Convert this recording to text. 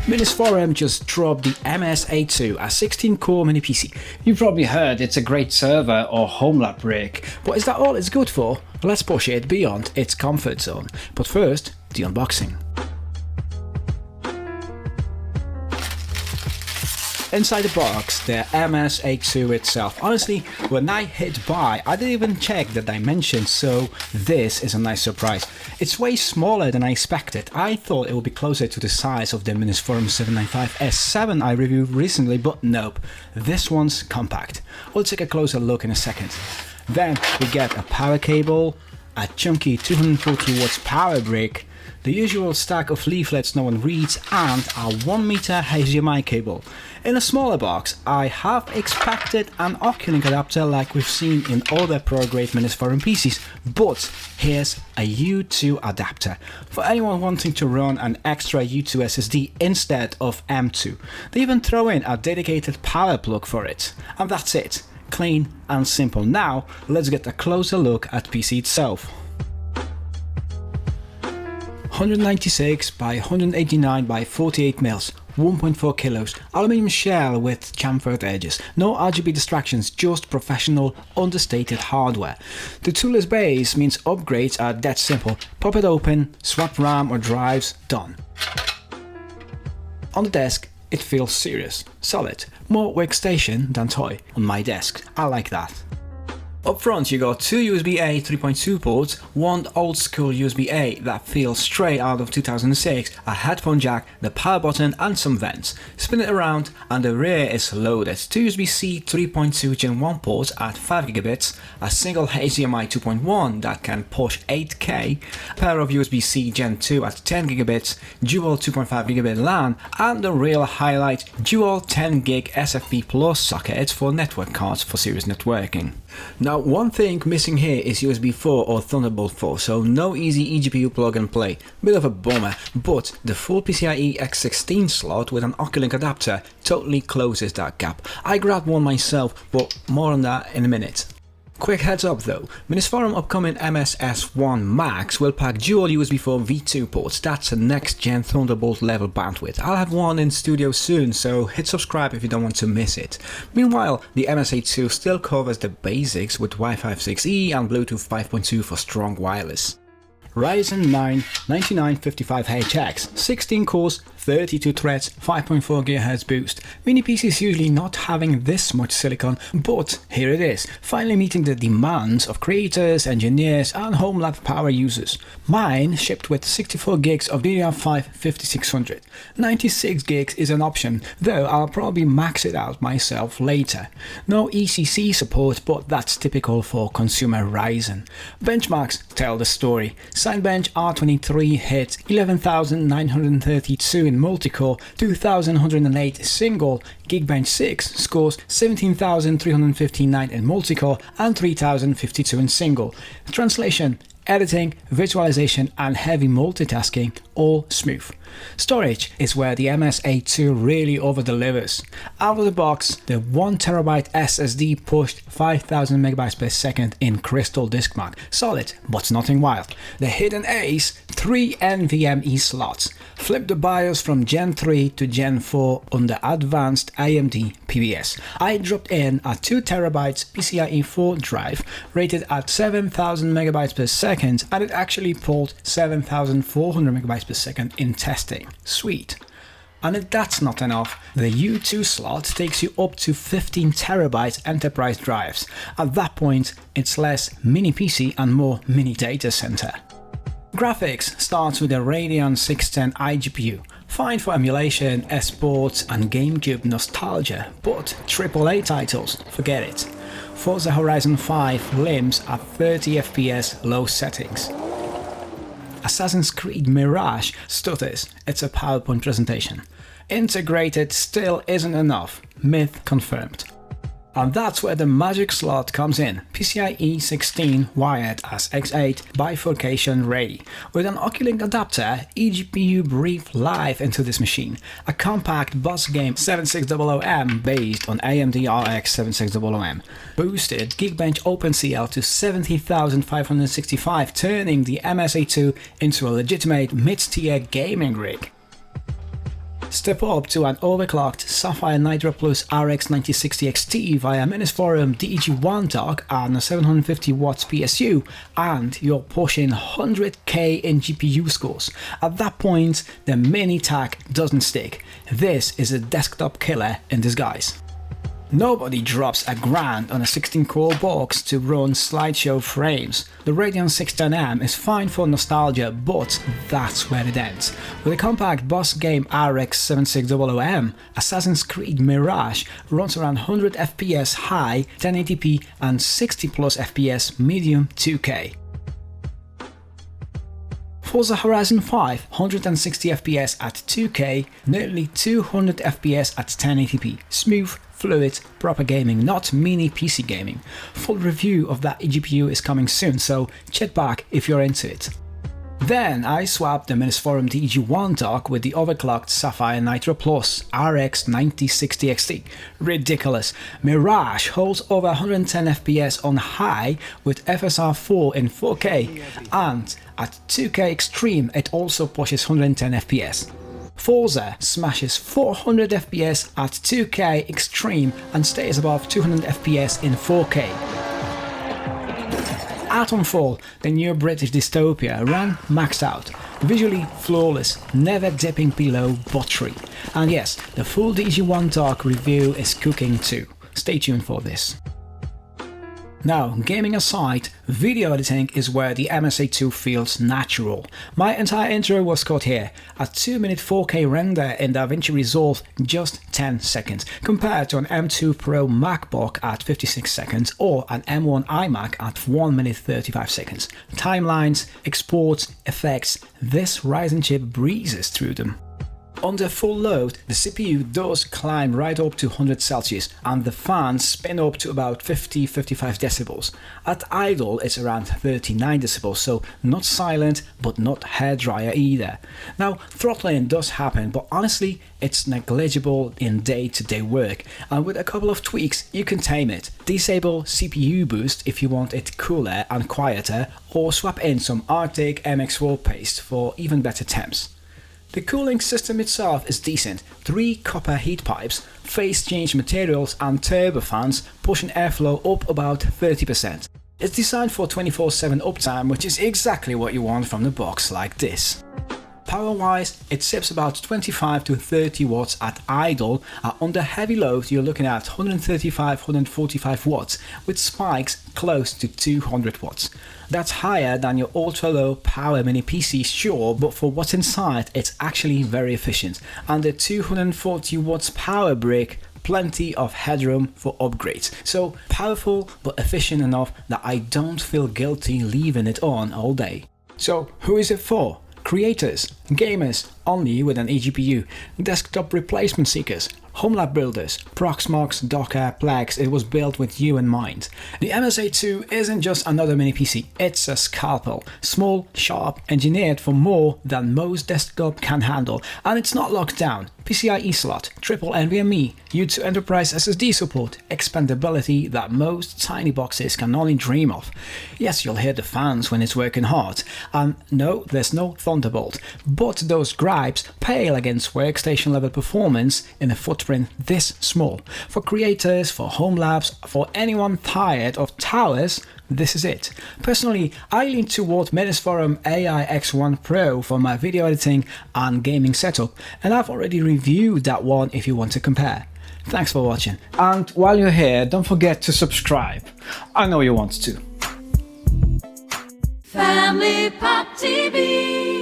Minisforum just dropped the MS-A2, a 16-core mini PC. You've probably heard it's a great server or homelab rig, but is that all it's good for? Let's push it beyond its comfort zone. But first, the unboxing. Inside the box, the MS-A2 itself. Honestly, when I hit buy, I didn't even check the dimensions, so this is a nice surprise. It's way smaller than I expected. I thought it would be closer to the size of the Minisforum MS-A2 I reviewed recently, but nope, this one's compact. We'll take a closer look in a second. Then we get a power cable, a chunky 240 watts power brick, the usual stack of leaflets no one reads, and a 1 meter HDMI cable. In a smaller box, I have expected an Oculink adapter like we've seen in other pro-grade Minisforum PCs, but here's a U2 adapter for anyone wanting to run an extra U2 SSD instead of M2. They even throw in a dedicated power plug for it, and that's it. Clean and simple. Now let's get a closer look at PC itself. 196 by 189 by 48 mils, 1.4 kilos, aluminium shell with chamfered edges, no RGB distractions, just professional, understated hardware. The toolless base means upgrades are that simple. Pop it open, swap RAM or drives, done. On the desk, it feels serious, solid, more workstation than toy on my desk. I like that. Up front you got two USB-A 3.2 ports, one old school USB-A that feels straight out of 2006, a headphone jack, the power button and some vents. Spin it around and the rear is loaded. Two USB-C 3.2 Gen 1 ports at 5GB, a single HDMI 2.1 that can push 8K, a pair of USB-C Gen 2 at 10GB, dual 2.5GB LAN, and the real highlight, dual 10GB SFP Plus socket for network cards for serious networking. Now, one thing missing here is USB 4 or Thunderbolt 4, so no easy eGPU plug and play. Bit of a bummer, but the full PCIe X16 slot with an Oculink adapter totally closes that gap. I grabbed one myself, but more on that in a minute. Quick heads up though, Minisforum upcoming MS-S1 Max will pack dual USB 4 V2 ports. That's a next gen Thunderbolt level bandwidth. I'll have one in studio soon, so hit subscribe if you don't want to miss it. Meanwhile, the MS-A2 still covers the basics with Wi-Fi 6E and Bluetooth 5.2 for strong wireless. Ryzen 9 9955HX, 16 cores, 32 threads, 5.4 GHz boost. Mini PCs usually not having this much silicon, but here it is, finally meeting the demands of creators, engineers and homelab power users. Mine shipped with 64 gigs of DDR5 5600. 96 gigs is an option, though I'll probably max it out myself later. No ECC support, but that's typical for consumer Ryzen. Benchmarks tell the story. Sidebench R23 hit 11,932 in multi-core, 2,108 single, Geekbench 6 scores 17,359 in multi-core and 3,052 in single. Translation, editing, visualization and heavy multitasking all smooth. Storage is where the MS-A2 really over-delivers. Out of the box, the 1TB SSD pushed 5000 MB per second in crystal disk mark. Solid, but nothing wild. The hidden ace, 3 NVMe slots. Flip the BIOS from Gen 3 to Gen 4 on the advanced AMD PBS. I dropped in a 2TB PCIe 4 drive rated at 7000 MB per second, and it actually pulled 7400 MB per second in testing. Sweet. And if that's not enough, the U2 slot takes you up to 15TB enterprise drives. At that point, it's less mini PC and more mini data center. Graphics starts with a Radeon 610 iGPU, fine for emulation, esports and GameCube nostalgia, but AAA titles, forget it. Forza Horizon 5 limps at 30 FPS low settings. Assassin's Creed Mirage stutters, it's a PowerPoint presentation. Integrated still isn't enough, myth confirmed. And that's where the magic slot comes in. PCIe 16 wired as X8 bifurcation ready. With an Oculink adapter, eGPU breathed life into this machine. A compact Bosgame GVP7600 based on AMD RX9060XT. Boosted Geekbench OpenCL to 70,565, turning the MS-A2 into a legitimate mid-tier gaming rig. Step up to an overclocked Sapphire Nitro RX9060XT via Minisforum DG1 dock and a 750 watts PSU, and you're pushing 100k in GPU scores. At that point, the mini tack doesn't stick. This is a desktop killer in disguise. Nobody drops a grand on a 16-core box to run slideshow frames. The Radeon 610M is fine for nostalgia, but that's where it ends. With a compact Bosgame RX9060XT, Assassin's Creed Mirage runs around 100 FPS high, 1080p and 60 plus FPS medium 2K. Forza Horizon 5, 160 FPS at 2K, nearly 200 FPS at 1080p, smooth, fluid, proper gaming, not mini PC gaming. Full review of that eGPU is coming soon, so check back if you're into it. Then I swapped the Minisforum DG1 dock with the overclocked Sapphire Nitro RX9060XT. Ridiculous. Mirage holds over 110 FPS on high with FSR 4 in 4K, and at 2K Extreme it also pushes 110 FPS. Forza smashes 400 FPS at 2K Extreme and stays above 200 FPS in 4K. Atomfall, the new British dystopia, ran maxed out, visually flawless, never dipping below buttery. And yes, the full DG1 dock review is cooking too. Stay tuned for this. Now, gaming aside, video editing is where the MS-A2 feels natural. My entire intro was cut here, a 2-minute 4K render in DaVinci Resolve just 10 seconds, compared to an M2 Pro MacBook at 56 seconds or an M1 iMac at 1 minute 35 seconds. Timelines, exports, effects, this Ryzen chip breezes through them. Under full load, the CPU does climb right up to 100 Celsius and the fans spin up to about 50-55 decibels. At idle it's around 39 decibels, so not silent but not hairdryer either. Now, throttling does happen, but honestly it's negligible in day-to-day work, and with a couple of tweaks you can tame it. Disable CPU boost if you want it cooler and quieter, or swap in some Arctic MX4 paste for even better temps. The cooling system itself is decent, 3 copper heat pipes, phase change materials and turbofans pushing airflow up about 30%. It's designed for 24/7 uptime, which is exactly what you want from the box like this. Power-wise, it sips about 25 to 30 watts at idle, and under heavy load you're looking at 135-145 watts, with spikes close to 200 watts. That's higher than your ultra-low power mini PC, sure, but for what's inside it's actually very efficient, and the 240 watts power brick, plenty of headroom for upgrades. So powerful but efficient enough that I don't feel guilty leaving it on all day. So who is it for? Creators, gamers only with an eGPU, desktop replacement seekers, homelab builders, Proxmox, Docker, Plex. It was built with you in mind. The MS-A2 isn't just another mini PC, it's a scalpel. Small, sharp, engineered for more than most desktop can handle, and it's not locked down. PCIe slot, triple NVMe, U2 enterprise SSD support, expandability that most tiny boxes can only dream of. Yes, you'll hear the fans when it's working hard, and no, there's no Thunderbolt, but those gripes pale against workstation level performance in a footprint this small. For creators, for home labs, for anyone tired of towers, this is it. Personally, I lean toward Minisforum AI X1 Pro for my video editing and gaming setup, and I've already reviewed that one if you want to compare. Thanks for watching, and while you're here, don't forget to subscribe. I know you want to. Family Pop TV.